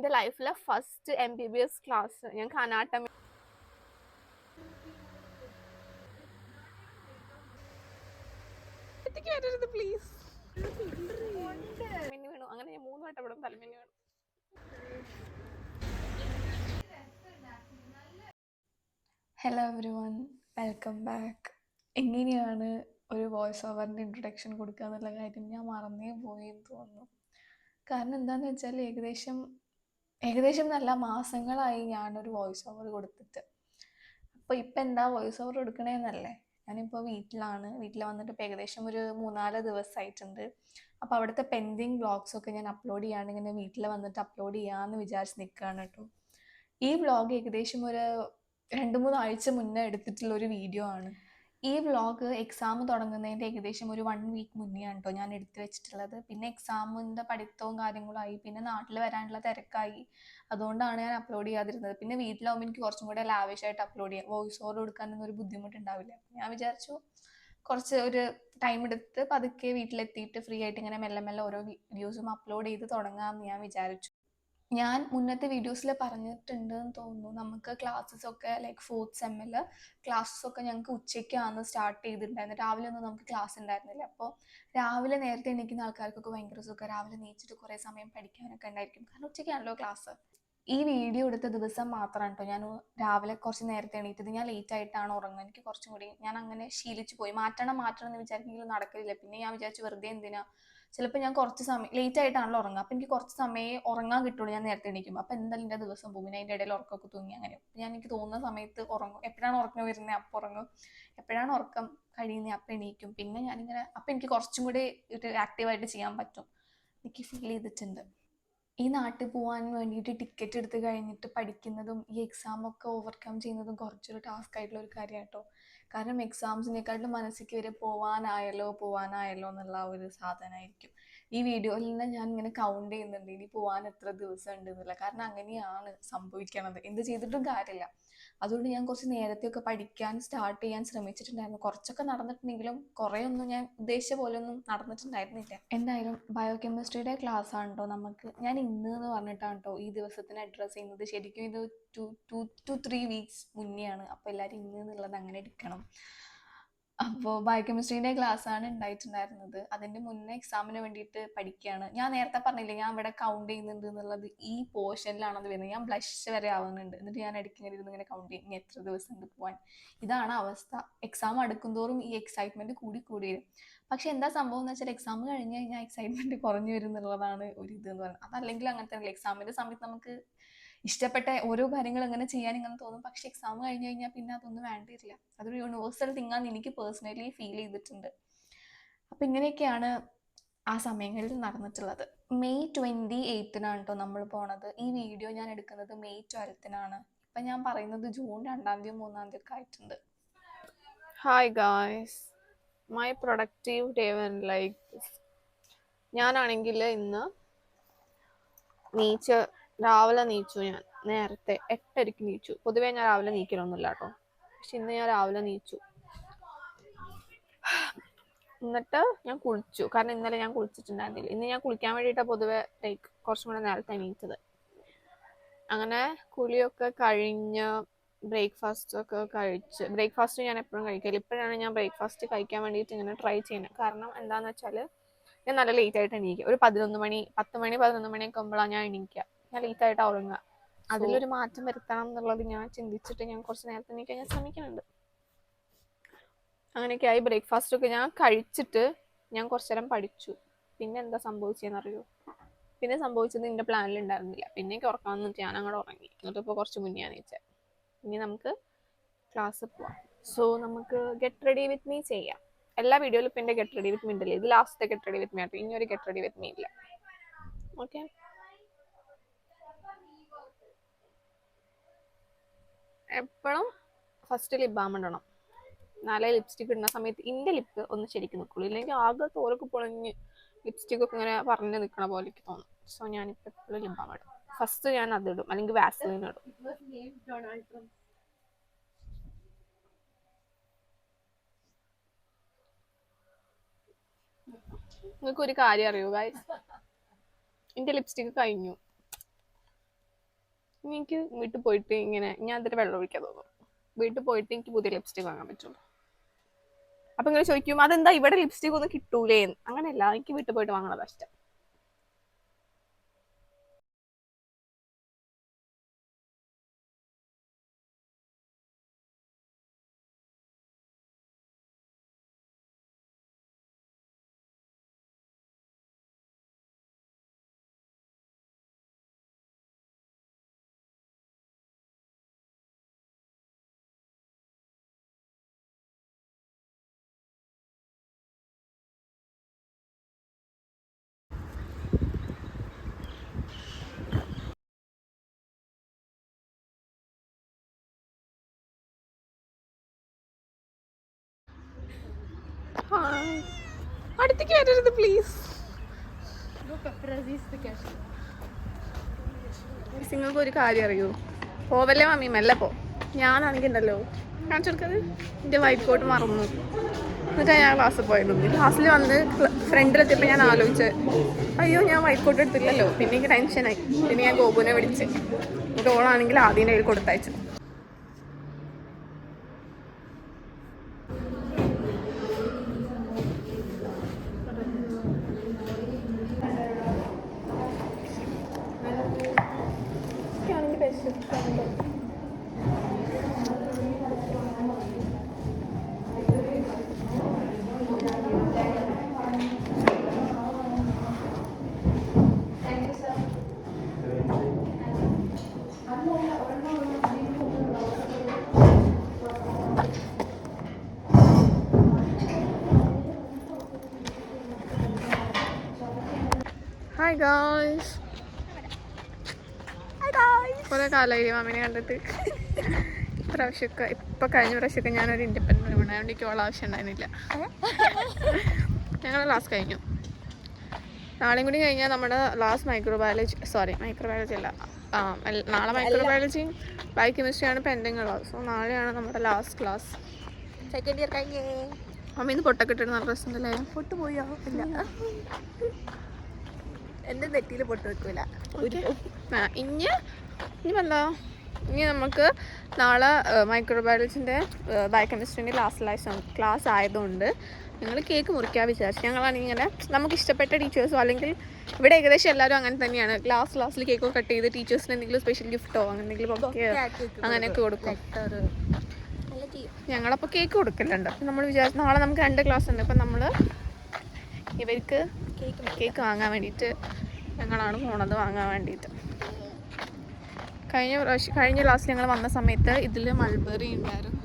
എൻ്റെ ലൈഫിലെ first MBBS class. ഞങ്ങൾക്ക് അനാട്ടമി പ്ലീസ് വീണു. അങ്ങനെ ഞാൻ 3 വട്ടം ഇവിടെ തലമിന്നി വീണു. Hello everyone, welcome back. എങ്ങനെയാണ് ഒരു വോയിസ് ഓവറിൻ്റെ ഇൻട്രൊഡക്ഷൻ കൊടുക്കുക എന്നുള്ള കാര്യം ഞാൻ മറന്നേ പോയി എന്ന് തോന്നുന്നു. കാരണം എന്താണെന്ന് വെച്ചാൽ ഏകദേശം നല്ല മാസങ്ങളായി ഞാനൊരു വോയിസ് ഓവർ കൊടുത്തിട്ട്. അപ്പോൾ ഇപ്പം എന്താ വോയിസ് ഓവർ കൊടുക്കണേന്നല്ലേ. ഞാനിപ്പോൾ വീട്ടിൽ വന്നിട്ട് ഇപ്പോൾ ഏകദേശം ഒരു 3-4 ദിവസമായിട്ടുണ്ട്. അപ്പോൾ അവിടുത്തെ പെൻഡിങ് വ്ളോഗ്സൊക്കെ ഞാൻ അപ്ലോഡ് ചെയ്യാണ്ട് ഇങ്ങനെ വീട്ടിൽ വന്നിട്ട് അപ്ലോഡ് ചെയ്യാമെന്ന് വിചാരിച്ച് നിൽക്കുകയാണ് കേട്ടോ. ഈ വ്ളോഗ് ഏകദേശം ഒരു 2-3 ആഴ്ച മുന്നേ എടുത്തിട്ടുള്ള ഒരു വീഡിയോ ആണ്. ഈ വ്ളോഗ് എക്സാം തുടങ്ങുന്നതിൻ്റെ ഏകദേശം ഒരു 1 വീക്ക് മുന്നേ ആണ് കേട്ടോ ഞാൻ എടുത്തു വെച്ചിട്ടുള്ളത്. പിന്നെ എക്സാമിൻ്റെ പഠിത്തവും കാര്യങ്ങളായി, പിന്നെ നാട്ടിൽ വരാനുള്ള തിരക്കായി, അതുകൊണ്ടാണ് ഞാൻ അപ്ലോഡ് ചെയ്യാതിരുന്നത്. പിന്നെ വീട്ടിലാവുമ്പോൾ എനിക്ക് കുറച്ചും കൂടെ ലാവിഷായിട്ട് അപ്ലോഡ് ചെയ്യാം, വോയിസ് ഓവർ കൊടുക്കാനൊന്നും ഒരു ബുദ്ധിമുട്ടുണ്ടാവില്ല. ഞാൻ വിചാരിച്ചു കുറച്ച് ഒരു ടൈം എടുത്ത് പതുക്കെ വീട്ടിലെത്തിയിട്ട് ഫ്രീ ആയിട്ട് ഇങ്ങനെ മെല്ലെ മെല്ലെ ഓരോ വീഡിയോസും അപ്ലോഡ് ചെയ്ത് തുടങ്ങാമെന്ന് ഞാൻ വിചാരിച്ചു. ഞാൻ മുന്നത്തെ വീഡിയോസിൽ പറഞ്ഞിട്ടുണ്ടെന്ന് തോന്നുന്നു, നമുക്ക് ക്ലാസ്സസൊക്കെ ലൈക്ക് 4th സെമ്മിൽ ക്ലാസ്സസൊക്കെ ഞങ്ങൾക്ക് ഉച്ചയ്ക്കാണ് സ്റ്റാർട്ട് ചെയ്തിട്ടുണ്ടായിരുന്നത്. രാവിലെ ഒന്നും നമുക്ക് ക്ലാസ് ഉണ്ടായിരുന്നില്ല. അപ്പോൾ രാവിലെ നേരത്തെ എണീക്കുന്ന ആൾക്കാർക്കൊക്കെ ഭയങ്കര സുഖം, രാവിലെ എണീച്ചിട്ട് കുറേ സമയം പഠിക്കാനൊക്കെ ഉണ്ടായിരിക്കും, കാരണം ഉച്ചയ്ക്കാണല്ലോ ക്ലാസ്. ഈ വീഡിയോ എടുത്ത ദിവസം മാത്രമാണ് കേട്ടോ ഞാൻ രാവിലെ കുറച്ച് നേരത്തെ എണീറ്റത്. ഞാൻ ലേറ്റ് ആയിട്ടാണ് ഉറങ്ങുന്നത്. എനിക്ക് കുറച്ചും കൂടി ഞാൻ അങ്ങനെ ശീലിച്ചു പോയി. മാറ്റണം എന്ന് വിചാരിക്കുമെങ്കിലും നടക്കില്ല. പിന്നെ ഞാൻ വിചാരിച്ചു വെറുതെ എന്തിനാ, ചിലപ്പോൾ ഞാൻ കുറച്ച് സമയം ലേറ്റ് ആയിട്ടാണല്ലോ ഉറങ്ങുക, അപ്പം എനിക്ക് കുറച്ച് സമയമേ ഉറങ്ങാൻ കിട്ടുള്ളൂ ഞാൻ നേരത്തെ എണീക്കും. അപ്പം എന്തായാലും എൻ്റെ ദിവസം പോകും. പിന്നെ അതിൻ്റെ ഇടയിൽ ഉറക്കമൊക്കെ തൂങ്ങി അങ്ങനെ എനിക്ക് തോന്നുന്ന സമയത്ത് ഉറങ്ങും. എപ്പോഴാണ് ഉറക്കം വരുന്നത് അപ്പം ഉറങ്ങും, എപ്പോഴാണ് ഉറക്കം കഴിയുന്നത് അപ്പം എണീക്കും. പിന്നെ ഞാനിങ്ങനെ അപ്പം എനിക്ക് കുറച്ചും കൂടി ഒരു ആക്റ്റീവായിട്ട് ചെയ്യാൻ പറ്റും, എനിക്ക് ഫീൽ ചെയ്തിട്ടുണ്ട്. ഈ നാട്ടിൽ പോകാൻ വേണ്ടിയിട്ട് ടിക്കറ്റ് എടുത്ത് കഴിഞ്ഞിട്ട് പഠിക്കുന്നതും ഈ എക്സാമൊക്കെ ഓവർകം ചെയ്യുന്നതും കുറച്ചൊരു ടാസ്ക് ആയിട്ടുള്ള ഒരു കാര്യം കേട്ടോ. കാരണം എക്സാംസിനെക്കാട്ടും മനസ്സിലേക്ക് വരെ പോവാനായല്ലോ എന്നുള്ള ഒരു സാധനമായിരിക്കും. ഈ വീഡിയോയിൽ നിന്ന് ഞാൻ ഇങ്ങനെ കൗണ്ട് ചെയ്യുന്നുണ്ട് ഇനി പോകാൻ എത്ര ദിവസം ഉണ്ട് എന്നുള്ള. കാരണം അങ്ങനെയാണ് സംഭവിക്കണത്, എന്ത് ചെയ്തിട്ടും കാര്യമില്ല. അതുകൊണ്ട് ഞാൻ കുറച്ച് നേരത്തെയൊക്കെ പഠിക്കാൻ സ്റ്റാർട്ട് ചെയ്യാൻ ശ്രമിച്ചിട്ടുണ്ടായിരുന്നു. കുറച്ചൊക്കെ നടന്നിട്ടുണ്ടെങ്കിലും കുറേയൊന്നും ഞാൻ ഉദ്ദേശിച്ച പോലെയൊന്നും നടന്നിട്ടുണ്ടായിരുന്നില്ല. എന്തായാലും ബയോകെമിസ്ട്രിയുടെ ക്ലാസ് ആണ് കേട്ടോ നമുക്ക്. ഞാൻ ഇന്ന് എന്ന് പറഞ്ഞിട്ടാണ് കേട്ടോ ഈ ദിവസത്തിന് അഡ്രസ്സ് ചെയ്യുന്നത്. ശരിക്കും ഇത് 2 to 3 വീക്സ് മുന്നേ ആണ്. അപ്പോൾ എല്ലാവരും ഇന്ന് എന്നുള്ളത് അങ്ങനെ എടുക്കണം. അപ്പോൾ ബയോകെമിസ്ട്രീൻ്റെ ക്ലാസ്സാണ് ഉണ്ടായിട്ടുണ്ടായിരുന്നത്. അതിൻ്റെ മുന്നേ എക്സാമിന് വേണ്ടിയിട്ട് പഠിക്കുകയാണ്. ഞാൻ നേരത്തെ പറഞ്ഞില്ലേ ഞാൻ ഇവിടെ കൗണ്ട് ചെയ്യുന്നുണ്ട് എന്നുള്ളത്, ഈ പോർഷനിലാണത് വരുന്നത്. ഞാൻ ബ്ലഷ് വരെ ആവുന്നുണ്ട്. എന്നിട്ട് ഞാൻ ഇടയ്ക്ക് ഇങ്ങനെ കൗണ്ട് ചെയ്യും ഇനി എത്ര ദിവസം ഉണ്ട് പോകാൻ. ഇതാണ് അവസ്ഥ. എക്സാം അടുക്കുന്തോറും ഈ എക്സൈറ്റ്മെൻറ്റ് കൂടി വരും. പക്ഷെ എന്താ സംഭവം എന്ന് വെച്ചാൽ എക്സാം കഴിഞ്ഞ് കഴിഞ്ഞാൽ എക്സൈറ്റ്മെൻറ്റ് കുറഞ്ഞു വരും എന്നുള്ളതാണ് ഒരു ഇതെന്ന് പറയുന്നത്. അതല്ലെങ്കിൽ അങ്ങനെ തന്നെ എക്സാമിൻ്റെ സമയത്ത് നമുക്ക് ഇഷ്ടപ്പെട്ട ഓരോ കാര്യങ്ങൾ ഇങ്ങനെ ചെയ്യാൻ ഇങ്ങനെ തോന്നും. പക്ഷെ എക്സാം കഴിഞ്ഞ് കഴിഞ്ഞാൽ പിന്നെ അതൊന്നും വേണ്ടിയില്ല. അതൊരു യൂണിവേഴ്സൽ തിങ്ങാന്ന് എനിക്ക് പേഴ്സണലി ഫീൽ ചെയ്തിട്ടുണ്ട്. അപ്പം ഇങ്ങനെയൊക്കെയാണ് ആ സമയങ്ങളിൽ നടന്നിട്ടുള്ളത്. മെയ് 28-നാണ് കേട്ടോ നമ്മൾ പോണത്. ഈ വീഡിയോ ഞാൻ എടുക്കുന്നത് മെയ് 12-നാണ്. ഇപ്പം ഞാൻ പറയുന്നത് ജൂൺ 2-ാം 3-ാം ഒക്കെ ആയിട്ടുണ്ട്. Hi guys, my productive day when like this. ഞാനാണെങ്കിൽ ഇന്ന് രാവിലെ നീച്ചു. ഞാൻ നേരത്തെ 8:30 നീച്ചു. പൊതുവേ ഞാൻ രാവിലെ നീക്കലൊന്നുമില്ല കേട്ടോ, പക്ഷെ ഇന്ന് ഞാൻ രാവിലെ നീച്ചു. എന്നിട്ട് ഞാൻ കുളിച്ചു, കാരണം ഇന്നലെ ഞാൻ കുളിച്ചിട്ടുണ്ടായിരുന്നില്ല. ഇന്ന് ഞാൻ കുളിക്കാൻ വേണ്ടിയിട്ടാണ് പൊതുവെ കുറച്ചും കൂടെ നേരത്തെ എണീറ്റത്. അങ്ങനെ കുളിയൊക്കെ കഴിഞ്ഞ് ബ്രേക്ക്ഫാസ്റ്റ് ഒക്കെ കഴിച്ച്, ബ്രേക്ക്ഫാസ്റ്റ് ഞാൻ എപ്പോഴും കഴിക്കില്ല, ഇപ്പോഴാണ് ഞാൻ ബ്രേക്ക്ഫാസ്റ്റ് കഴിക്കാൻ വേണ്ടിയിട്ട് ഇങ്ങനെ ട്രൈ ചെയ്യുന്നത്. കാരണം എന്താണെന്ന് വെച്ചാൽ ഞാൻ നല്ല ലേറ്റ് ആയിട്ട് എണീക്കുക. ഒരു 10 മണിയൊക്കെ ആകുമ്പോഴാണ് ഞാൻ എണീക്കുക. ഞാൻ ലേറ്റ് ആയിട്ട് ഉറങ്ങുക. അതിലൊരു മാറ്റം വരുത്തണം എന്നുള്ളത് ഞാൻ ചിന്തിച്ചിട്ട് ഞാൻ കുറച്ച് നേരത്തെ എണീക്കാൻ ഞാൻ ശ്രമിക്കുന്നുണ്ട്. അങ്ങനെയൊക്കെ ആയി. ബ്രേക്ക്ഫാസ്റ്റ് ഒക്കെ ഞാൻ കഴിച്ചിട്ട് ഞാൻ കുറച്ചു നേരം പഠിച്ചു. പിന്നെ എന്താ സംഭവിച്ചതെന്നറിയോ? പിന്നെ സംഭവിച്ചത് എൻ്റെ പ്ലാനിൽ ഉണ്ടായിരുന്നില്ല. പിന്നെ എനിക്ക് ഉറക്കം വന്നിട്ട് ഞാൻ അങ്ങോട്ട് ഉറങ്ങി. എന്നിട്ട് ഇപ്പോൾ കുറച്ച് മുന്നേ എണീച്ചത്. ഇനി നമുക്ക് ക്ലാസ് പോവാം. സോ നമുക്ക് ഗെറ്റ് റെഡി വിത്ത് മീ ചെയ്യാം. എല്ലാ വീഡിയോയിലും ഇപ്പം എൻ്റെ ഗെറ്റ് റെഡി വിത്ത് മീ ഉണ്ടല്ലേ. ഇത് ലാസ്റ്റത്തെ ഗെറ്റ് റെഡി വിത്ത് മീ ആട്ടോ. ഇനി ഒരു ഗെറ്റ് റെഡി വിത്ത് മീ ഇല്ല. ഓക്കെ, എപ്പോഴും ഫസ്റ്റ് ലിപ് ബാം ഇടണം. നല്ല ലിപ്സ്റ്റിക് ഇടുന്ന സമയത്ത് എൻ്റെ ലിപ്പ് ഒന്ന് ശരിക്കും നിൽക്കുള്ളൂ. ഇല്ലെങ്കിൽ ആകെ തോലൊക്കെ പൊളിഞ്ഞ് ലിപ്സ്റ്റിക് ഒക്കെ ഇങ്ങനെ പറഞ്ഞ് നിൽക്കണ പോലെ എനിക്ക് തോന്നും. സോ ഞാനിപ്പോൾ എപ്പോഴും ലിപ് ബാം ഇടും. ഫസ്റ്റ് ഞാൻ അതിടും, അല്ലെങ്കിൽ വാസലിൻ ഇടും. നിങ്ങൾക്ക് ഒരു കാര്യം അറിയോ ഗൈസ്, എൻ്റെ ലിപ്സ്റ്റിക് കഴിഞ്ഞു. ഇനി എനിക്ക് വീട്ടിൽ പോയിട്ട് ഇങ്ങനെ ഞാൻ അതിൽ വെള്ളം ഒഴിക്കാൻ തോന്നും. വീട്ടിൽ പോയിട്ട് എനിക്ക് പുതിയ ലിപ്സ്റ്റിക് വാങ്ങാൻ പറ്റുള്ളൂ. അപ്പൊ ഇങ്ങനെ ചോദിക്കും അതെന്താ ഇവിടെ ലിപ്സ്റ്റിക് ഒന്നും കിട്ടൂലേന്ന്. അങ്ങനെയല്ല, എനിക്ക് വീട്ടിൽ പോയിട്ട് വാങ്ങണതാ ഇഷ്ടം. അടുത്തേക്ക് വരരുത് പ്ലീസ്. നിങ്ങൾക്ക് ഒരു കാര്യം അറിയൂ, പോവല്ലേ മമ്മി, മെല്ലെ പോ. ഞാനാണെങ്കിൽ ഉണ്ടല്ലോ കാണിച്ചു കൊടുക്കത് എൻ്റെ വൈറ്റ് കോട്ട് മറന്നു. എന്നിട്ടാണ് ഞാൻ ക്ലാസ്സിൽ പോയത്. ക്ലാസ്സിൽ വന്ന് ഫ്രണ്ടിലെത്തിയപ്പോൾ ഞാൻ ആലോചിച്ചത്, അയ്യോ ഞാൻ വൈറ്റ് കോട്ട് എടുത്തില്ലല്ലോ. പിന്നെ എനിക്ക് ടെൻഷനായി. പിന്നെ ഞാൻ ഗോപുവിനെ വിളിച്ച്, എന്നിട്ട് ഓളാണെങ്കിൽ ആദ്യം കയ്യിൽ കൊടുത്തയച്ചു. Hi guys. കുറെ കാലമായി മാമിനെ കണ്ടിട്ട്. ഇപ്രാവശ്യമൊക്കെ കഴിഞ്ഞ പ്രാവശ്യമൊക്കെ ഞാനൊരു ഇൻഡിപെൻഡൻ്റ് ആണ്, അതുകൊണ്ട് എനിക്ക് ഉള്ള ആവശ്യം ഉണ്ടായിരുന്നില്ല. ഞങ്ങളുടെ ക്ലാസ് കഴിഞ്ഞു. നാളെയും കൂടി കഴിഞ്ഞാൽ നമ്മുടെ ലാസ്റ്റ് മൈക്രോബയോളജി അല്ല, നാളെ മൈക്രോബയോളജിയും ബയോകെമിസ്ട്രിയാണ് പെൻഡിങ് ഉള്ളത്. സോ നാളെയാണ് നമ്മുടെ ലാസ്റ്റ് ക്ലാസ്. സെക്കൻഡ് ഇയർ കഴിഞ്ഞേ. അമ്മ ഇന്ന് പൊട്ടൊക്കെ ഇട്ടിട്ട് നല്ല രസമുണ്ടല്ലേ? പൊട്ട് പോയോ? ഇല്ല, എൻ്റെ നെറ്റിയിൽ പൊട്ട് വെക്കൂല. ഇനി എന്താ, ഇനി നമുക്ക് നാളെ മൈക്രോബയോളജിൻ്റെ ബയോകെമിസ്ട്രീൻ്റെ ലാസ്റ്റ് ക്ലാസ് ആയതുകൊണ്ട് നിങ്ങൾ കേക്ക് മുറിക്കാൻ വിചാരിച്ചു. ഞങ്ങളാണെങ്കിൽ ഇങ്ങനെ നമുക്ക് ഇഷ്ടപ്പെട്ട ടീച്ചേഴ്സോ, അല്ലെങ്കിൽ ഇവിടെ ഏകദേശം എല്ലാവരും അങ്ങനെ തന്നെയാണ്, ക്ലാസ്സിൽ കേക്ക് കട്ട് ചെയ്ത് ടീച്ചേഴ്സിന് എന്തെങ്കിലും സ്പെഷ്യൽ ഗിഫ്റ്റോ അങ്ങനെ എന്തെങ്കിലും അങ്ങനെയൊക്കെ കൊടുക്കും. ഞങ്ങളപ്പോൾ കേക്ക് കൊടുക്കലുണ്ട്. അപ്പം നമ്മൾ വിചാരിച്ചു നാളെ നമുക്ക് 2 ക്ലാസ് ഉണ്ട്. അപ്പം നമ്മൾ ഇവർക്ക് കേക്ക് വാങ്ങാൻ വേണ്ടിയിട്ട് ഞങ്ങളാണ് പോണത്, വാങ്ങാൻ വേണ്ടിയിട്ട്. കഴിഞ്ഞ ക്ലാസ്സിൽ ഞങ്ങൾ വന്ന സമയത്ത് ഇതിൽ മൾബറി ഉണ്ടായിരുന്നു.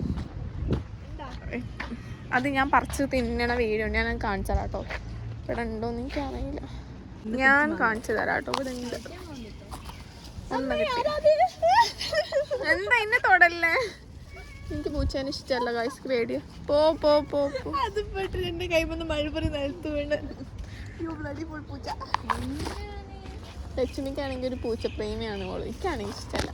അത് ഞാൻ പറിച്ച് തിന്നണ വീഡിയോ ഞാൻ കാണിച്ചു തരാം കേട്ടോ. ഇവിടെ ഉണ്ടോയെന്ന് എനിക്കറിയില്ല, ഞാൻ കാണിച്ചു തരാം കേട്ടോ. ഇവിടെ ഉണ്ട്. എന്താ എന്നെ തൊടല്ലേ? എനിക്ക് പൂച്ചേനെ ഇഷ്ടമല്ല ഗൈസ്, പേടിയ. പോ പോ പോ പോ. അത് പെട്ട് എൻ്റെ കൈമൊന്ന് മഴപ്പറി നിലത്ത് വീണ്. പൂച്ച. ലക്ഷ്മിക്കാണെങ്കിൽ ഒരു പൂച്ചപ്രേമിയാണ് മോള്. എനിക്കാണെങ്കിൽ ഇഷ്ടമല്ല.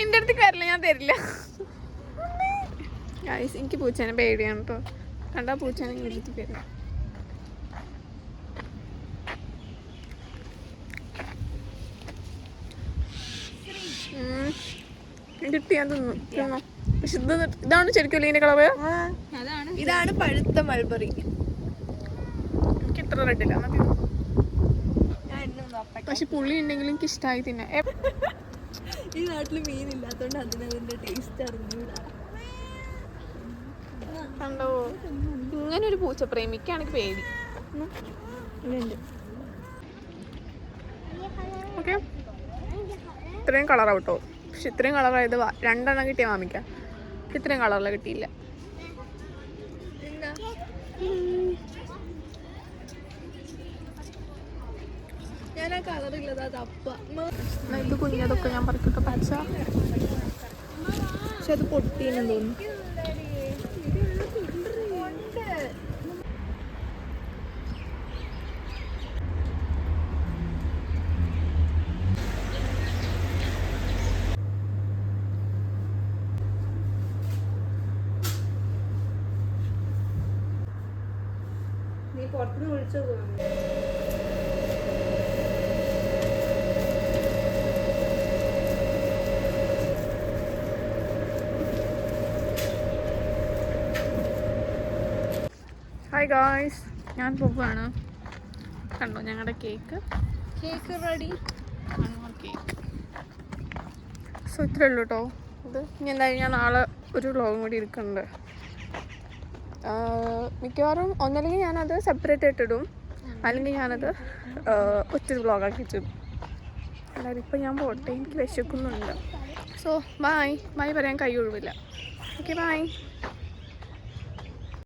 എന്റെ അടുത്തേക്ക് വരില്ല, ഞാൻ തരില്ല. എനിക്ക് പൂച്ചേനെ പേടിയാണ് കേട്ടോ. കണ്ടാ പൂച്ചേനെ ഇങ്ങോട്ട് വരില്ല. കിട്ടിയാ തിന്നോ. പക്ഷെ ഇതാണ് ശരിക്കും ഇതിന്റെ കളറ്. ഇതാണ് പഴുത്ത മൾബറി. എനിക്ക് ഇത്ര റെഡില്ല. പക്ഷെ പുളി ഉണ്ടെങ്കിലും എനിക്ക് ഇഷ്ടമായി തിന്നാൻ. ഈ നാട്ടില് മീനില്ലാത്തോണ്ട് അതിന്റെ ടേസ്റ്റ് അറിഞ്ഞൂടാ. കണ്ടോ, ഇങ്ങനെ ഒരു പൂച്ച പ്രേമിക്കാണെങ്കിൽ പേടി. ഓക്കെ, ഇത്രയും കളറാവട്ടോ. പക്ഷെ ഇത്രയും കളറായത് 2 എണ്ണം കിട്ടിയ മാമിക്ക, ഇത്രയും കളറിൽ കിട്ടിയില്ല. ഞാൻ ആ കളറില്ലതാ തപ്പ. ഇത് കുഞ്ഞതൊക്കെ ഞാൻ പറിക്കട്ടെ. പച്ച പക്ഷെ അത് പൊട്ടീനെന്ന് തോന്നുന്നു. നീ ഹായ് ഗായ്സ്, ഞാൻ പോവുകയാണ്. കണ്ടോ ഞങ്ങളുടെ കേക്ക് റെഡി. കേക്ക് സോ ഇത്രയേ ഉള്ളൂ കേട്ടോ. ഇത് ഇനി എന്തായാലും ഞാൻ നാളെ ഒരു വ്ളോഗും കൂടി എടുക്കുന്നുണ്ട്. മിക്കവാറും ഒന്നല്ലെങ്കിൽ ഞാനത് സെപ്പറേറ്റ് ആയിട്ടിടും, അല്ലെങ്കിൽ ഞാനത് ഒറ്റൊരു വ്ളോഗാക്കിയിട്ടിടും. അതായത് ഇപ്പം ഞാൻ പോട്ടെ, എനിക്ക് വിശക്കുന്നുണ്ട്. സോ ബൈ പറയാൻ കൈ ഒഴിവില്ല. Okay bye.